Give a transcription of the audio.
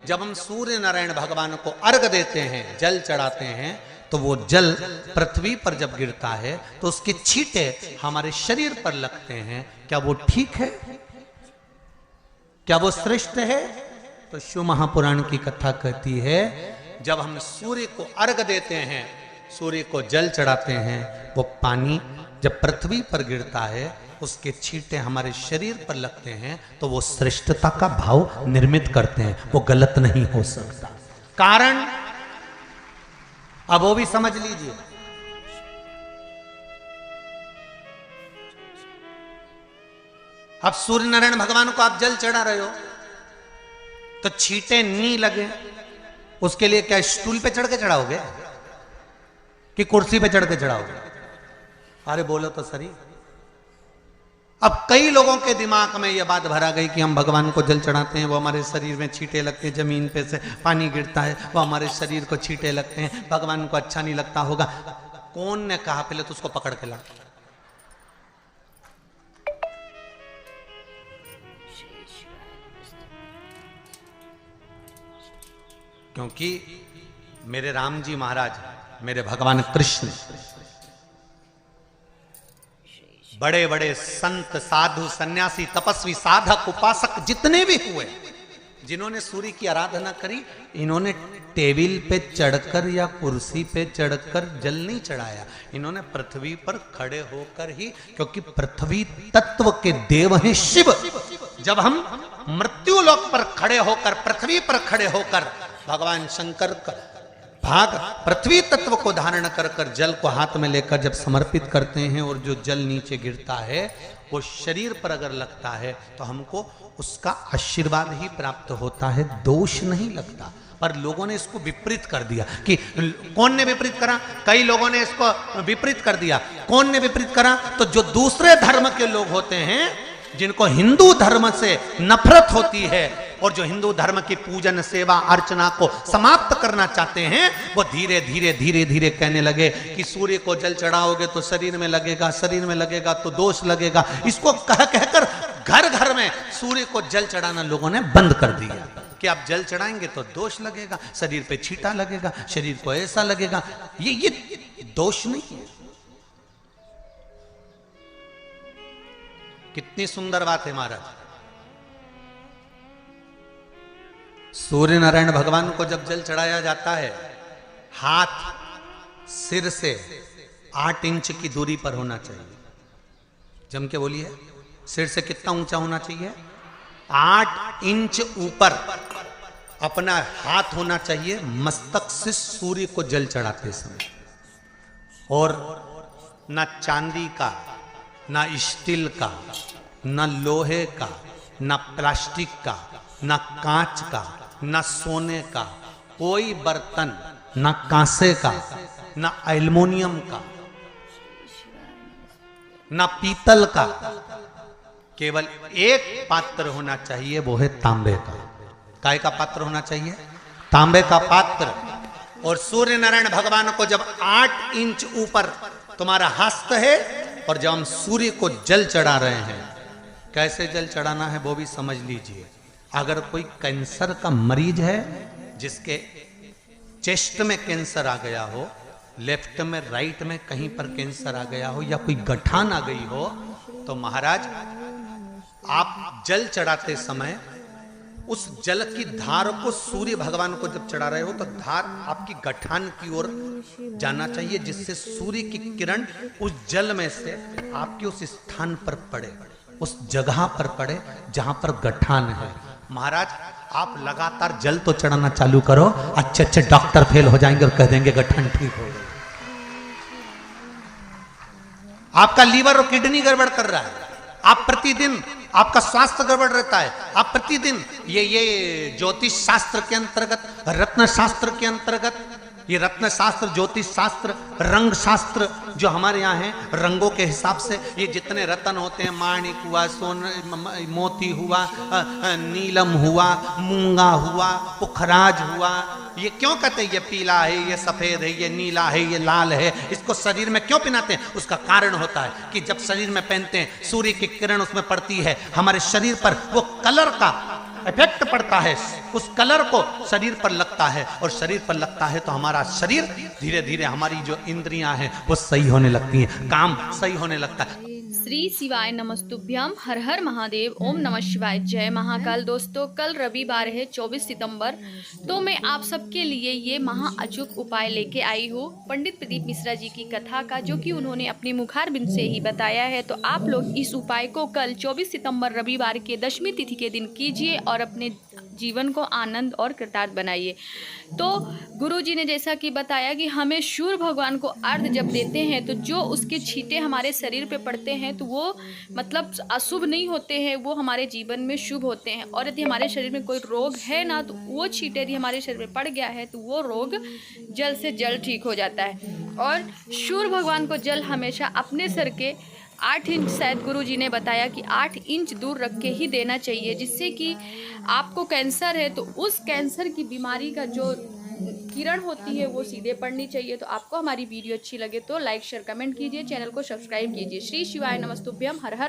जब हम सूर्य नारायण भगवान को अर्घ देते हैं, जल चढ़ाते हैं, तो वो जल पृथ्वी पर जब गिरता है तो उसके छींटे हमारे शरीर पर लगते हैं। क्या वो ठीक है? क्या वो श्रेष्ठ है? तो शिव महापुराण की कथा कहती है, जब हम सूर्य को अर्घ देते हैं, सूर्य को जल चढ़ाते हैं, वो पानी जब पृथ्वी पर गिरता है, उसके छींटे हमारे शरीर पर लगते हैं, तो वो श्रेष्ठता का भाव निर्मित करते हैं। वो गलत नहीं हो सकता। कारण अब वो भी समझ लीजिए। अब सूर्य नारायण भगवान को आप जल चढ़ा रहे हो तो छींटे नहीं लगे, उसके लिए क्या स्टूल पे चढ़ के चढ़ाओगे कि कुर्सी पे चढ़ के चढ़ाओगे? अरे बोलो तो सही। अब कई लोगों के दिमाग में यह बात भरा गई कि हम भगवान को जल चढ़ाते हैं, वो हमारे शरीर में छींटे लगते हैं, जमीन पे से पानी गिरता है, वो हमारे शरीर को छींटे लगते हैं, भगवान को अच्छा नहीं लगता होगा। कौन ने कहा? पहले तो उसको पकड़ के ला। क्योंकि मेरे राम जी महाराज, मेरे भगवान कृष्ण, बड़े बड़े संत, साधु, सन्यासी, तपस्वी, साधक, उपासक जितने भी हुए, जिन्होंने सूर्य की आराधना करी, इन्होंने टेबल पे चढ़कर या कुर्सी पे चढ़कर जल नहीं चढ़ाया। इन्होंने पृथ्वी पर खड़े होकर ही, क्योंकि पृथ्वी तत्व के देव हैं शिव। जब हम मृत्यु लोक पर खड़े होकर, पृथ्वी पर खड़े होकर भगवान शंकर का भाग पृथ्वी तत्व को धारण कर कर जल को हाथ में लेकर जब समर्पित करते हैं, और जो जल नीचे गिरता है वो शरीर पर अगर लगता है तो हमको उसका आशीर्वाद ही प्राप्त होता है, दोष नहीं लगता। पर लोगों ने इसको विपरीत कर दिया। कि कौन ने विपरीत करा? कई लोगों ने इसको विपरीत कर दिया। कौन ने विपरीत करा? तो जो दूसरे धर्म के लोग होते हैं, जिनको हिंदू धर्म से नफरत होती है और जो हिंदू धर्म की पूजन, सेवा, अर्चना को समाप्त करना चाहते हैं, वो धीरे धीरे धीरे धीरे कहने लगे कि सूर्य को जल चढ़ाओगे तो शरीर में लगेगा, शरीर में लगेगा तो दोष लगेगा। इसको कह कहकर घर घर में सूर्य को जल चढ़ाना लोगों ने बंद कर दिया कि आप जल चढ़ाएंगे तो दोष लगेगा, शरीर पे छींटा लगेगा, शरीर को ऐसा लगेगा। ये दोष नहीं है। कितनी सुंदर बात है महाराज। सूर्य नारायण भगवान को जब जल चढ़ाया जाता है, हाथ सिर से 8 इंच की दूरी पर होना चाहिए। जम के बोलिए, सिर से कितना ऊंचा होना चाहिए? 8 इंच ऊपर अपना हाथ होना चाहिए मस्तक से सूर्य को जल चढ़ाते समय। और ना चांदी का, ना स्टील का, ना लोहे का, ना प्लास्टिक का, ना कांच का, ना सोने का कोई बर्तन, ना कांसे का, ना एल्युमिनियम का, ना पीतल का, केवल एक पात्र होना चाहिए, वो है तांबे का। काय का पात्र होना चाहिए? तांबे का पात्र। और सूर्य नारायण भगवान को जब 8 इंच ऊपर तुम्हारा हस्त है, और जब हम सूर्य को जल चढ़ा रहे हैं, कैसे जल चढ़ाना है वो भी समझ लीजिए। अगर कोई कैंसर का मरीज है, जिसके चेस्ट में कैंसर आ गया हो, लेफ्ट में, राइट में कहीं पर कैंसर आ गया हो, या कोई गठान आ गई हो, तो महाराज आप जल चढ़ाते समय उस जल की धार को सूर्य भगवान को जब चढ़ा रहे हो, तो धार आपकी गठान की ओर जाना चाहिए, जिससे सूर्य की किरण उस जल में से आपके उस स्थान पर पड़े, उस जगह पर पड़े जहां पर गठान है। महाराज आप लगातार जल तो चढ़ाना चालू करो, अच्छे अच्छे डॉक्टर फेल हो जाएंगे और कह देंगे गठान ठीक हो गई। आपका लीवर और किडनी गड़बड़ कर रहा है, आप प्रतिदिन, आपका स्वास्थ्य गड़बड़ रहता है, आप प्रतिदिन ये ज्योतिष शास्त्र के अंतर्गत, रत्न शास्त्र के अंतर्गत, ये रत्न शास्त्र, ज्योतिष शास्त्र, रंग शास्त्र जो हमारे यहाँ है, रंगों के हिसाब से ये जितने रत्न होते हैं, माणिक हुआ, मोती हुआ, नीलम हुआ, मूंगा हुआ, पुखराज हुआ, ये क्यों कहते हैं ये पीला है, ये सफेद है, ये नीला है, ये लाल है, इसको शरीर में क्यों पहनाते हैं? उसका कारण होता है कि जब शरीर में पहनते हैं, सूर्य की किरण उसमें पड़ती है, हमारे शरीर पर वो कलर का इफेक्ट पड़ता है, उस कलर को शरीर पर लगता है, और शरीर पर लगता है तो हमारा शरीर धीरे धीरे, हमारी जो इंद्रियां हैं वो सही होने लगती हैं, काम सही होने लगता है। श्री शिवाय नमस्तुभ्यम, हर हर महादेव, ओम नमः शिवाय, जय महाकाल। दोस्तों, कल रविवार है 24 सितंबर, तो मैं आप सबके लिए ये महा अचूक उपाय लेके आई हूँ पंडित प्रदीप मिश्रा जी की कथा का, जो कि उन्होंने अपनी मुखारबिंद से ही बताया है। तो आप लोग इस उपाय को कल 24 सितंबर रविवार के दशमी तिथि के दिन कीजिए और अपने जीवन को आनंद और कृतार्थ बनाइए। तो गुरु जी ने जैसा कि बताया कि हमें सूर्य भगवान को अर्घ जब देते हैं तो जो उसके छींटे हमारे शरीर पे पड़ते हैं तो वो मतलब अशुभ नहीं होते हैं, वो हमारे जीवन में शुभ होते हैं। और यदि हमारे शरीर में कोई रोग है ना, तो वो छींटे यदि हमारे शरीर में पड़ गया है तो वो रोग जल्द से जल्द ठीक हो जाता है। और सूर्य भगवान को जल हमेशा अपने सर के 8 इंच, शायद गुरु जी ने बताया कि 8 इंच दूर रख के ही देना चाहिए, जिससे कि आपको कैंसर है तो उस कैंसर की बीमारी का जो किरण होती है वो सीधे पड़नी चाहिए। तो आपको हमारी वीडियो अच्छी लगे तो लाइक शेयर कमेंट कीजिए, चैनल को सब्सक्राइब कीजिए। श्री शिवाय नमस्तुभ्यम, हर हर